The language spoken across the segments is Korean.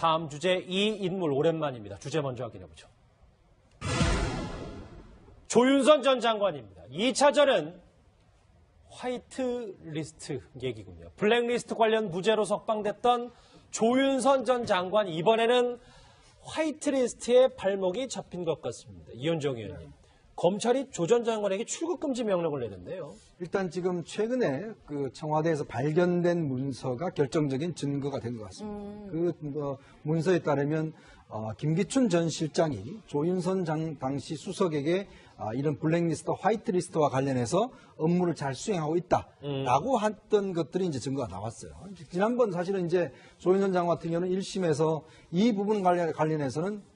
다음 주제 이 인물 오랜만입니다. 주제 먼저 확인해보죠. 조윤선 전 장관입니다. 2차전은 화이트리스트 얘기군요. 블랙리스트 관련 무죄로 석방됐던 조윤선 전 장관, 이번에는 화이트리스트에 발목이 잡힌 것 같습니다. 이현정 의원님. 검찰이 조 전 장관에게 출국금지 명령을 내는데요. 일단 지금 최근에 그 청와대에서 발견된 문서가 결정적인 증거가 된 것 같습니다. 그 문서에 따르면 김기춘 전 실장이 조윤선 당시 수석에게 이런 블랙리스트, 화이트리스트와 관련해서 업무를 잘 수행하고 있다라고 했던 것들이 이제 증거가 나왔어요. 지난번 사실은 이제 조윤선 장관 같은 경우는 1심에서 이 부분 관련해서는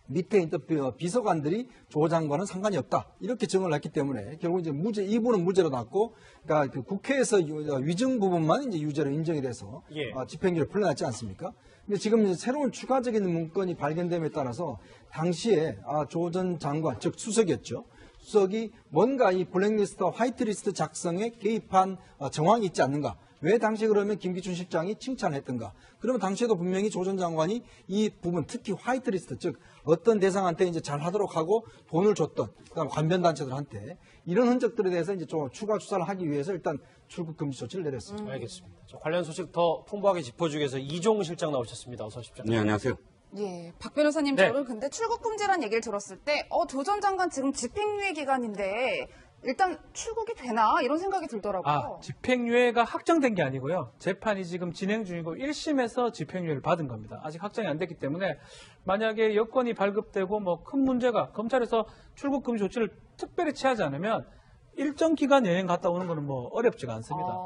밑에 있던 비서관들이 조 장관은 상관이 없다 이렇게 정을 했기 때문에 결국 이제 이 부분은 무죄로 났고, 그러니까 그 국회에서 위증 부분만 이제 유죄로 인정이 돼서 집행유예 풀려났지 않습니까? 근데 지금 이제 새로운 추가적인 문건이 발견됨에 따라서 당시에 조 전 장관, 즉 수석이었죠. 수석이 뭔가 이 블랙리스트와 화이트리스트 작성에 개입한 정황이 있지 않는가? 왜 당시 그러면 김기춘 실장이 칭찬했던가? 그러면 당시에도 분명히 조 전 장관이 이 부분, 특히 화이트리스트, 즉 어떤 대상한테 이제 잘 하도록 하고 돈을 줬던, 그다음 관변단체들한테 이런 흔적들에 대해서 이제 좀 추가 수사를 하기 위해서 일단 출국 금지 조치를 내렸습니다. 알겠습니다. 관련 소식 더 풍부하게 짚어주기 위해서 이종 실장 나오셨습니다. 어서 오십시오. 네, 안녕하세요. 예, 박 변호사님, 네. 저는 근데 출국금지라는 얘기를 들었을 때, 조 전 장관 지금 집행유예 기간인데, 일단 출국이 되나? 이런 생각이 들더라고요. 집행유예가 확정된 게 아니고요. 재판이 지금 진행 중이고 1심에서 집행유예를 받은 겁니다. 아직 확정이 안 됐기 때문에 만약에 여건이 발급되고 뭐 큰 문제가 검찰에서 출국금지 조치를 특별히 취하지 않으면 일정 기간 여행 갔다 오는 거는 뭐 어렵지가 않습니다.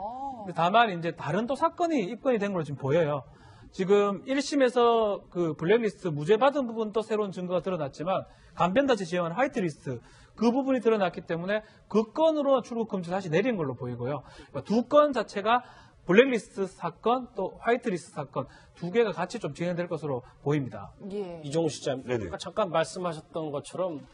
근데 다만 이제 다른 또 사건이 입건이 된 걸로 지금 보여요. 지금 1심에서 그 블랙리스트 무죄 받은 부분도 새로운 증거가 드러났지만 간변단체 지원한 화이트리스트 그 부분이 드러났기 때문에 그 건으로 출국금지 다시 내린 걸로 보이고요. 그러니까 두 건 자체가 블랙리스트 사건 또 화이트리스트 사건 두 개가 같이 좀 진행될 것으로 보입니다. 예. 이종우 실장, 네네. 아까 잠깐 말씀하셨던 것처럼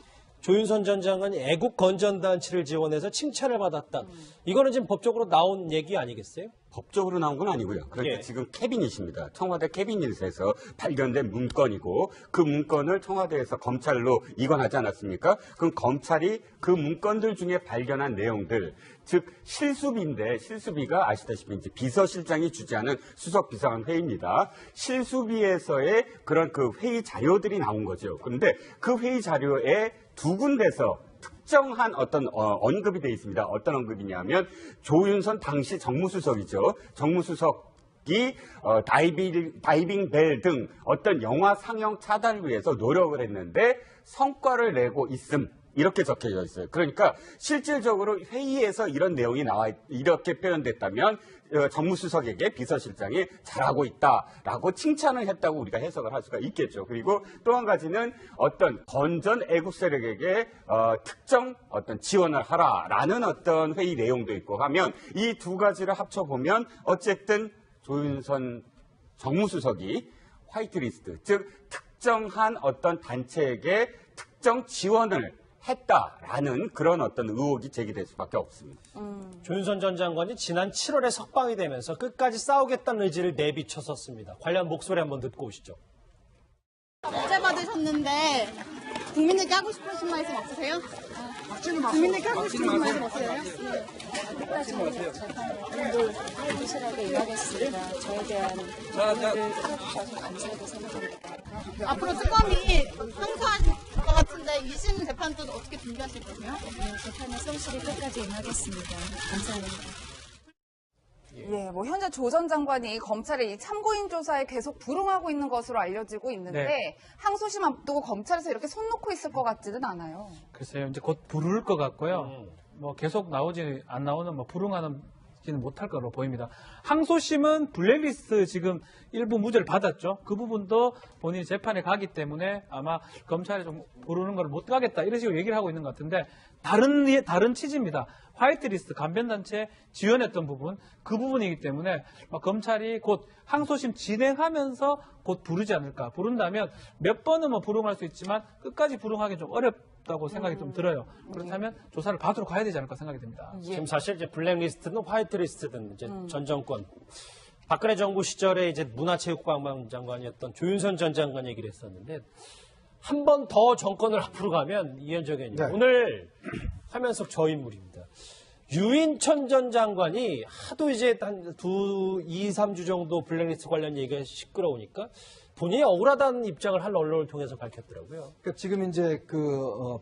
조윤선 전 장관이 애국건전단체를 지원해서 칭찬을 받았다. 이거는 지금 법적으로 나온 얘기 아니겠어요? 법적으로 나온 건 아니고요. 그러니까 예. 지금 캐비닛입니다. 청와대 캐비닛에서 발견된 문건이고 그 문건을 청와대에서 검찰로 이관하지 않았습니까? 그럼 검찰이 그 문건들 중에 발견한 내용들, 즉 실수비인데 실수비가 아시다시피 이제 비서실장이 주재하는 수석 비서관 회의입니다. 실수비에서의 그런 그 회의 자료들이 나온 거죠. 그런데 그 회의 자료에 두 군데서 특정한 어떤 언급이 되어 있습니다. 어떤 언급이냐면 조윤선 당시 정무수석이죠. 정무수석이 다이빙 벨 등 어떤 영화 상영 차단을 위해서 노력을 했는데 성과를 내고 있음. 이렇게 적혀져 있어요. 그러니까 실질적으로 회의에서 이런 내용이 이렇게 표현됐다면 정무수석에게 비서실장이 잘하고 있다라고 칭찬을 했다고 우리가 해석을 할 수가 있겠죠. 그리고 또 한 가지는 어떤 건전 애국 세력에게 특정 어떤 지원을 하라라는 어떤 회의 내용도 있고 하면 이 두 가지를 합쳐보면 어쨌든 조윤선 정무수석이 화이트리스트, 즉 특정한 어떤 단체에게 특정 지원을 했다라는 그런 어떤 의혹이 제기될 수밖에 없습니다. 조윤선 전 장관이 지난 7월에 석방이 되면서 끝까지 싸우겠다는 의지를 내비쳤었습니다. 관련 목소리 한번 듣고 오시죠. 무죄 받으셨는데 국민들께 하고 싶으신 말씀 없으세요? 국민들께 하고 싶으신 말씀 없으세요? 확실하게 임하겠습니다. 저에 대한 도움을 풀어주셔서 감사하게 생각합니다. 앞으로 특검이 항소하실 것 같은데 2심 재판도 어떻게 준비하실 거세요? 재판의 성실히 끝까지 임하겠습니다. 감사합니다. 예, 뭐 현재 조 전 장관이 검찰의 이 참고인 조사에 계속 불응하고 있는 것으로 알려지고 있는데 네. 항소심 앞두고 검찰에서 이렇게 손 놓고 있을 것 같지는 않아요. 글쎄요, 이제 곧 부를 것 같고요. 뭐 계속 나오지 안 나오는 뭐 불응하지는 못할 거로 보입니다. 항소심은 블랙리스트 지금 일부 무죄를 받았죠. 그 부분도 본인이 재판에 가기 때문에 아마 검찰에 좀 부르는 걸 못 가겠다 이런 식으로 얘기를 하고 있는 것 같은데 다른 취지입니다. 화이트리스트 간변단체 지원했던 부분 그 부분이기 때문에 검찰이 곧 항소심 진행하면서 곧 부르지 않을까. 부른다면 몇 번은 뭐 불응할 수 있지만 끝까지 불응하기 좀 어렵다고 생각이 좀 들어요. 그렇다면 조사를 받으러 가야 되지 않을까 생각이 듭니다. 지금 사실 이제 블랙리스트든 화이트리스트든 이제 전 정권 박근혜 정부 시절에 이제 문화체육관광 장관이었던 조윤선 전 장관 얘기를 했었는데 한 번 더 정권을 앞으로 가면 이현정 의원님 네. 오늘 화면 속 저 인물입니다. 유인천 전 장관이 하도 이제 한 2, 3주 정도 블랙리스트 관련 얘기가 시끄러우니까 본인이 억울하다는 입장을 한 언론을 통해서 밝혔더라고요. 그러니까 지금 이제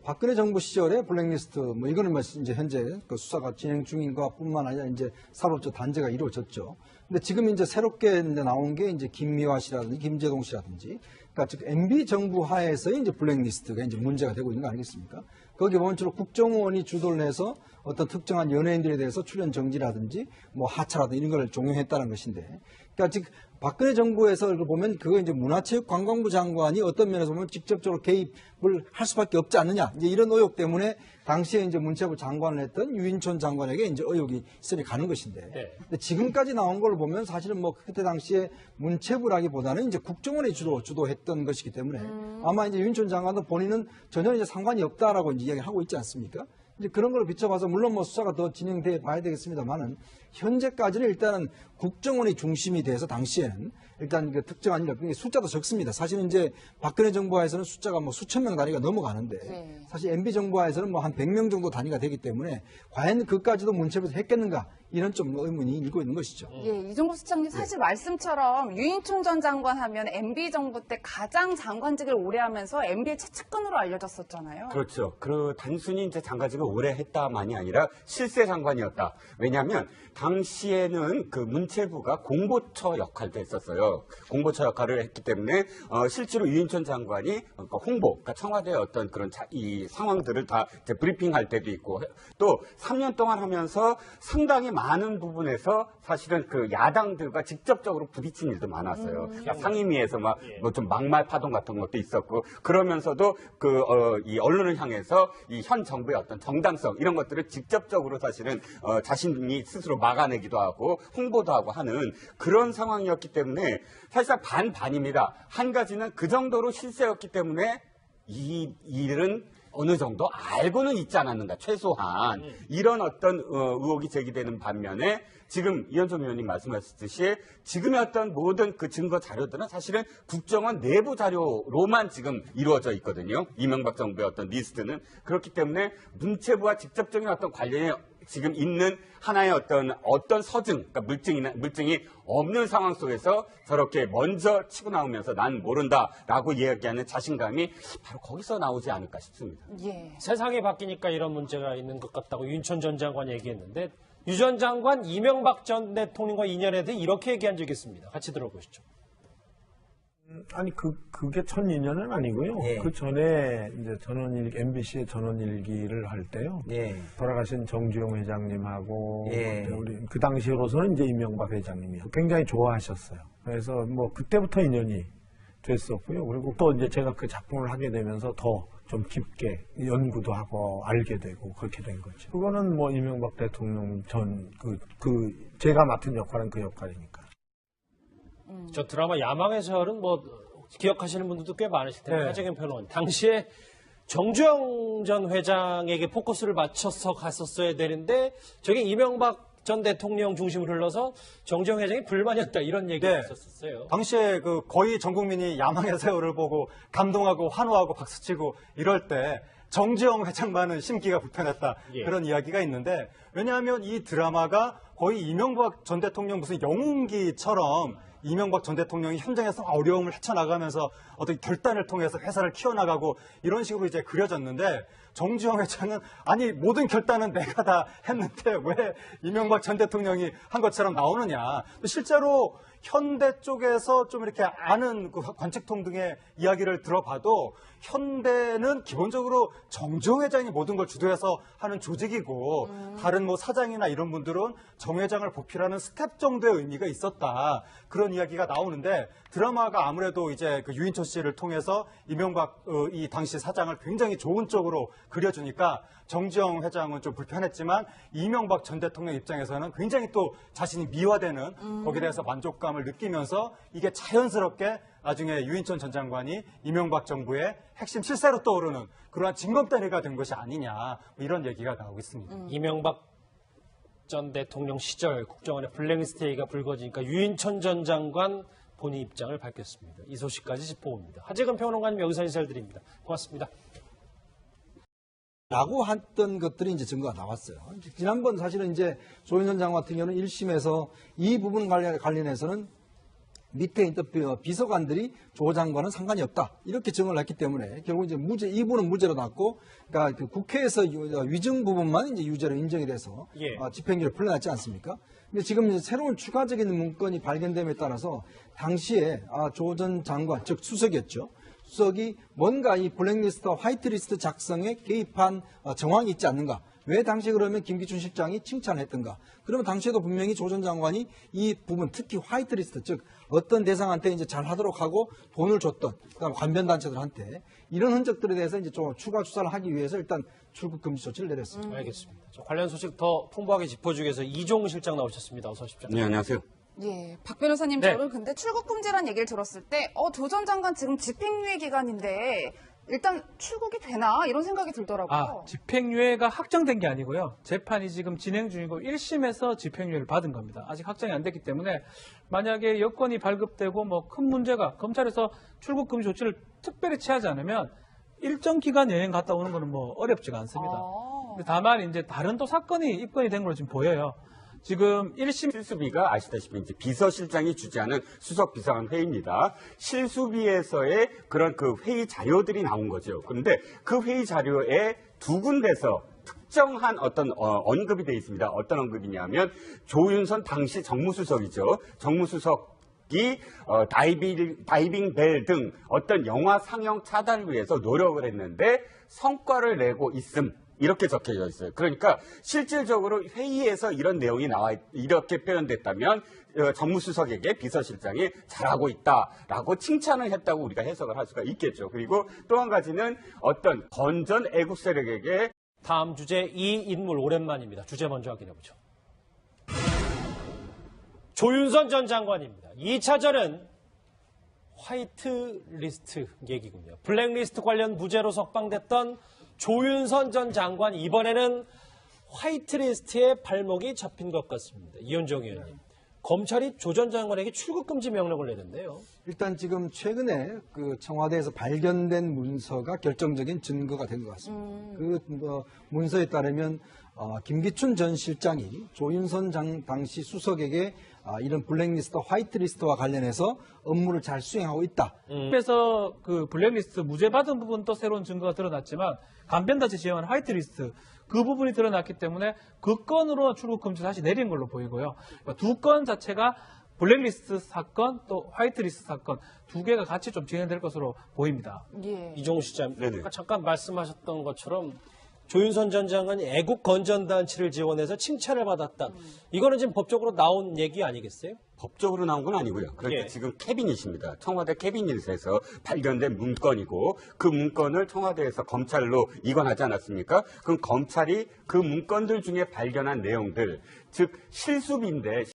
박근혜 정부 시절에 블랙리스트 뭐 이거는 뭐 이제 현재 그 수사가 진행 중인 것뿐만 아니라 이제 사법적 단죄가 이루어졌죠. 근데 지금 이제 새롭게 이제 나온 게 이제 김미화 씨라든지 김재동 씨라든지 그러니까 즉 MB 정부 하에서의 이제 블랙리스트가 이제 문제가 되고 있는 거 아니겠습니까? 거기 보면 주로 국정원이 주도를 해서 어떤 특정한 연예인들에 대해서 출연 정지라든지 뭐 하차라든지 이런 걸 종용했다는 것인데, 그러니까 즉 박근혜 정부에서 보면 그거 이제 문화체육관광부 장관이 어떤 면에서 보면 직접적으로 개입을 할 수밖에 없지 않느냐 이제 이런 의혹 때문에 당시에 이제 문체부 장관을 했던 유인촌 장관에게 이제 의혹이 있으니 가는 것인데, 네. 근데 지금까지 나온 걸 보면 사실은 뭐 그때 당시에 문체부라기보다는 이제 국정원이 주도했던 것이기 때문에 아마 이제 유인촌 장관도 본인은 전혀 이제 상관이 없다라고 이제 이야기를 하고 있지 않습니까? 이제 그런 걸 비춰봐서 물론 뭐 수사가 더 진행돼 봐야 되겠습니다만은 현재까지는 일단은 국정원이 중심이 돼서 당시에는 일단 그 특정한 인력, 숫자도 적습니다. 사실은 이제 박근혜 정부 하에서는 숫자가 뭐 수천 명 단위가 넘어가는데 네. 사실 MB 정부 하에서는 뭐 한 100명 정도 단위가 되기 때문에 과연 그까지도 문체부에서 했겠는가 이런 좀 의문이 일고 있는 것이죠. 예, 이종국 시장님 사실 말씀처럼 유인총 전 장관 하면 MB 정부 때 가장 장관직을 오래 하면서 MB의 최측근으로 알려졌었잖아요. 그렇죠. 단순히 이제 장관직을 오래 했다만이 아니라 실세 장관이었다. 왜냐하면 당시에는 그 문체부가 공보처 역할도 했었어요. 공보처 역할을 했기 때문에 실제로 유인천 장관이 홍보, 그러니까 청와대의 어떤 그런 이 상황들을 다 이제 브리핑할 때도 있고 또 3년 동안 하면서 상당히 많은 부분에서 사실은 그 야당들과 직접적으로 부딪힌 일도 많았어요. 그러니까 상임위에서 막 뭐 좀 막말 파동 같은 것도 있었고 그러면서도 이 언론을 향해서 이 현 정부의 어떤 정당성 이런 것들을 직접적으로 사실은 자신이 스스로 막아내기도 하고 홍보도 하고 하는 그런 상황이었기 때문에 사실상 반반입니다. 한 가지는 그 정도로 실세였기 때문에 이 일은 어느 정도 알고는 있지 않았는가 최소한 이런 어떤 의혹이 제기되는 반면에 지금 이현정 의원님 말씀하셨듯이 지금의 어떤 모든 그 증거 자료들은 사실은 국정원 내부 자료로만 지금 이루어져 있거든요. 이명박 정부의 어떤 리스트는 그렇기 때문에 문체부와 직접적인 어떤 관련이 지금 있는 하나의 어떤 서증, 그러니까 물증이 없는 상황 속에서 저렇게 먼저 치고 나오면서 난 모른다라고 이야기하는 자신감이 바로 거기서 나오지 않을까 싶습니다. 예. 세상이 바뀌니까 이런 문제가 있는 것 같다고 윤천 전 장관이 얘기했는데 유 전 장관 이명박 전 대통령과 인연에 대해 이렇게 얘기한 적이 있습니다. 같이 들어보시죠. 아니 그게 첫 인연은 아니고요. 예. 그 전에 이제 MBC의 전원일기를 할 때요. 예. 돌아가신 정주영 회장님하고 예. 우리 그 당시로서는 이제 이명박 회장님이 굉장히 좋아하셨어요. 그래서 뭐 그때부터 인연이 됐었고요. 그리고 또 이제 제가 그 작품을 하게 되면서 더 좀 깊게 연구도 하고 알게 되고 그렇게 된 거죠. 그거는 뭐 이명박 대통령 제가 맡은 역할은 그 역할이니까. 저 드라마 야망의 서열은 뭐 기억하시는 분들도 꽤 많으실 텐데 네. 하재경 평론가님 당시에 정주영 전 회장에게 포커스를 맞춰서 갔었어야 되는데 저게 이명박 전 대통령 중심으로 흘러서 정주영 회장이 불만이었다 이런 얘기가 네. 있었어요. 당시에 거의 전 국민이 야망의 세월을 보고 감동하고 환호하고 박수치고 이럴 때 정주영 회장만은 심기가 불편했다 예. 그런 이야기가 있는데 왜냐하면 이 드라마가 거의 이명박 전 대통령 무슨 영웅기처럼 이명박 전 대통령이 현장에서 어려움을 헤쳐나가면서 어떤 결단을 통해서 회사를 키워나가고 이런 식으로 이제 그려졌는데 정주영 회장은 아니 모든 결단은 내가 다 했는데 왜 이명박 전 대통령이 한 것처럼 나오느냐. 실제로 현대 쪽에서 좀 이렇게 아는 그 관측통 등의 이야기를 들어봐도 현대는 기본적으로 정주영 회장이 모든 걸 주도해서 하는 조직이고 다른 뭐 사장이나 이런 분들은 정 회장을 보필하는 스텝 정도의 의미가 있었다. 그런 이야기가 나오는데 드라마가 아무래도 이제 그 유인철 씨를 통해서 이명박 이 당시 사장을 굉장히 좋은 쪽으로 그려주니까 정주영 회장은 좀 불편했지만 이명박 전 대통령 입장에서는 굉장히 또 자신이 미화되는 거기에 대해서 만족감을 느끼면서 이게 자연스럽게 나중에 유인천 전 장관이 이명박 정부의 핵심 실세로 떠오르는 그러한 징검다리가 된 것이 아니냐 뭐 이런 얘기가 나오고 있습니다. 이명박 전 대통령 시절 국정원의 블랙리스트 얘기가 불거지니까 유인천 전 장관 본인 입장을 밝혔습니다. 이 소식까지 짚어봅니다. 하재근 평론가님 여기서 인사를 드립니다. 고맙습니다. 라고 했던 것들이 이제 증거가 나왔어요. 지난번 사실은 이제 조윤선 장관 같은 경우는 1심에서 이 부분 관련해서는 밑에 있던 비서관들이 조 장관은 상관이 없다. 이렇게 증언을 했기 때문에 결국 이제 이 부분은 무죄로 났고, 그러니까 그 국회에서 위증 부분만 이제 유죄로 인정이 돼서 예. 집행유예를 풀려났지 않습니까? 근데 지금 이제 새로운 추가적인 문건이 발견됨에 따라서 당시에 조 전 장관, 즉 수석이었죠. 수석이 뭔가 이 블랙리스트와 화이트리스트 작성에 개입한 정황이 있지 않는가? 왜 당시 그러면 김기춘 실장이 칭찬했던가? 그러면 당시에도 분명히 조 전 장관이 이 부분, 특히 화이트리스트, 즉 어떤 대상한테 이제 잘 하도록 하고 돈을 줬던, 그다음 관변 단체들한테 이런 흔적들에 대해서 이제 좀 추가 수사를 하기 위해서 일단 출국 금지 조치를 내렸습니다. 알겠습니다. 저 관련 소식 더 풍부하게 짚어주기 위해서 이종 실장 나오셨습니다. 어서 오십시오. 네, 안녕하세요. 예, 박 변호사님, 네. 저는 근데 출국 금지란 얘기를 들었을 때, 조 전 장관 지금 집행유예 기간인데, 일단 출국이 되나? 이런 생각이 들더라고요. 집행유예가 확정된 게 아니고요. 재판이 지금 진행 중이고 1심에서 집행유예를 받은 겁니다. 아직 확정이 안 됐기 때문에 만약에 여건이 발급되고 뭐 큰 문제가 검찰에서 출국 금지 조치를 특별히 취하지 않으면 일정 기간 여행 갔다 오는 거는 뭐 어렵지가 않습니다. 근데 다만 이제 다른 또 사건이 입건이 된 걸로 지금 보여요. 지금 1심 실수비가 아시다시피 이제 비서실장이 주재하는 수석 비서관 회의입니다. 실수비에서의 그런 그 회의 자료들이 나온 거죠. 그런데 그 회의 자료에 두 군데서 특정한 어떤 언급이 되어 있습니다. 어떤 언급이냐면 조윤선 당시 정무수석이죠. 정무수석이 다이빙 벨 등 어떤 영화 상영 차단을 위해서 노력을 했는데 성과를 내고 있음. 이렇게 적혀져 있어요. 그러니까 실질적으로 회의에서 이런 내용이 이렇게 표현됐다면 정무수석에게 비서실장이 잘하고 있다라고 칭찬을 했다고 우리가 해석을 할 수가 있겠죠. 그리고 또 한 가지는 어떤 건전 애국 세력에게 다음 주제 이 인물 오랜만입니다. 주제 먼저 확인해보죠. 조윤선 전 장관입니다. 2차전은 화이트리스트 얘기군요. 블랙리스트 관련 무죄로 석방됐던 조윤선 전 장관, 이번에는 화이트리스트에 발목이 잡힌 것 같습니다. 이현정 의원님. 검찰이 조 전 장관에게 출국금지 명령을 내렸네요. 일단 지금 최근에 그 청와대에서 발견된 문서가 결정적인 증거가 된 것 같습니다. 그 문서에 따르면 김기춘 전 실장이 조윤선 당시 수석에게 이런 블랙리스트, 화이트리스트와 관련해서 업무를 잘 수행하고 있다. 그래서 그 블랙리스트 무죄 받은 부분도 새로운 증거가 드러났지만 간변단체 지정한 화이트리스트 그 부분이 드러났기 때문에 그 건으로 출국 금지 다시 내린 걸로 보이고요. 두 건 자체가 블랙리스트 사건 또 화이트리스트 사건 두 개가 같이 좀 진행될 것으로 보입니다. 예. 이종우 시장, 네네. 아까 잠깐 말씀하셨던 것처럼 조윤선 전 장관이 애국 건전단체를 지원해서 칭찬을 받았다. 이거는 지금 법적으로 나온 얘기 아니겠어요? 법적으로 나온 건 아니고요. 그러니까 예. 지금 캐비닛입니다. 청와대 캐비닛에서 발견된 문건이고 그 문건을 청와대에서 검찰로 이관하지 않았습니까? 그럼 검찰이 그 문건들 중에 발견한 내용들, 즉 실수비인데